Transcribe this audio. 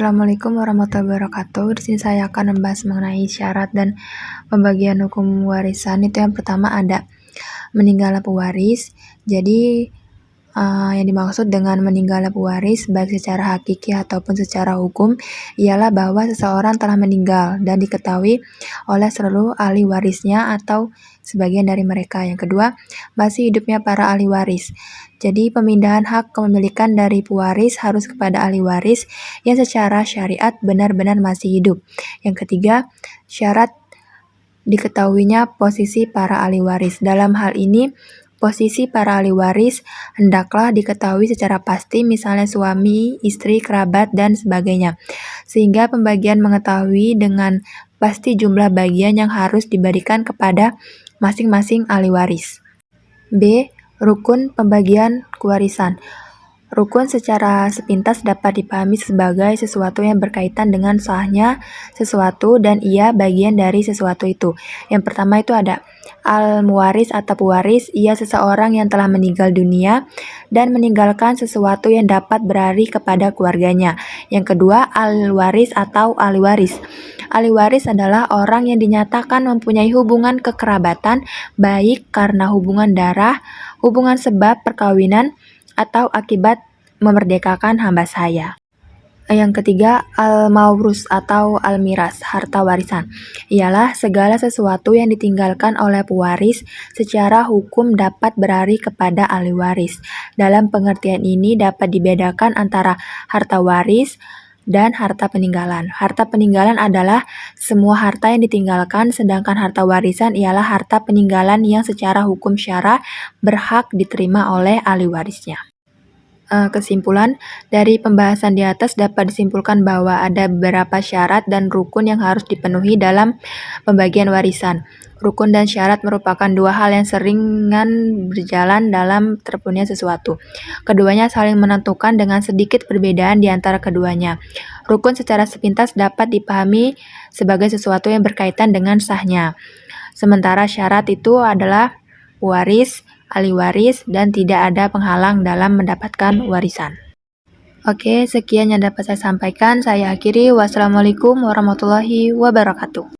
Assalamualaikum warahmatullahi wabarakatuh. Di sini saya akan membahas mengenai syarat dan pembagian hukum warisan. Itu yang pertama ada meninggalnya pewaris. Jadi yang dimaksud dengan meninggalnya pewaris baik secara hakiki ataupun secara hukum ialah bahwa seseorang telah meninggal dan diketahui oleh seluruh ahli warisnya atau sebagian dari mereka. Yang kedua, masih hidupnya para ahli waris. Jadi pemindahan hak kepemilikan dari pewaris harus kepada ahli waris yang secara syariat benar-benar masih hidup. Yang ketiga, syarat diketahuinya posisi para ahli waris. Dalam hal ini, posisi para ahli waris hendaklah diketahui secara pasti, misalnya suami, istri, kerabat, dan sebagainya. Sehingga pembagian mengetahui dengan pasti jumlah bagian yang harus diberikan kepada masing-masing ahli waris. B. Rukun pembagian kewarisan. Rukun secara sepintas dapat dipahami sebagai sesuatu yang berkaitan dengan sahnya sesuatu dan ia bagian dari sesuatu itu. Yang pertama itu ada al-muwaris atau pewaris, ia seseorang yang telah meninggal dunia dan meninggalkan sesuatu yang dapat berlari kepada keluarganya. Yang kedua, al-waris atau ahli waris. Ahli waris adalah orang yang dinyatakan mempunyai hubungan kekerabatan baik karena hubungan darah, hubungan sebab perkawinan, atau akibat memerdekakan hamba sahaya. Yang ketiga, al-maurus atau al-miras, harta warisan. Ialah segala sesuatu yang ditinggalkan oleh pewaris secara hukum dapat berlari kepada ahli waris. Dalam pengertian ini dapat dibedakan antara harta waris dan harta peninggalan. Harta peninggalan adalah semua harta yang ditinggalkan, sedangkan harta warisan ialah harta peninggalan yang secara hukum syara berhak diterima oleh ahli warisnya. Kesimpulan dari pembahasan di atas dapat disimpulkan bahwa ada beberapa syarat dan rukun yang harus dipenuhi dalam pembagian warisan. Rukun dan syarat merupakan dua hal yang seringan berjalan dalam terpenuhinya sesuatu. Keduanya saling menentukan dengan sedikit perbedaan di antara keduanya. Rukun secara sepintas dapat dipahami sebagai sesuatu yang berkaitan dengan sahnya. Sementara syarat itu adalah waris, ahli waris, dan tidak ada penghalang dalam mendapatkan warisan. Oke, sekian yang dapat saya sampaikan. Saya akhiri. Wassalamualaikum warahmatullahi wabarakatuh.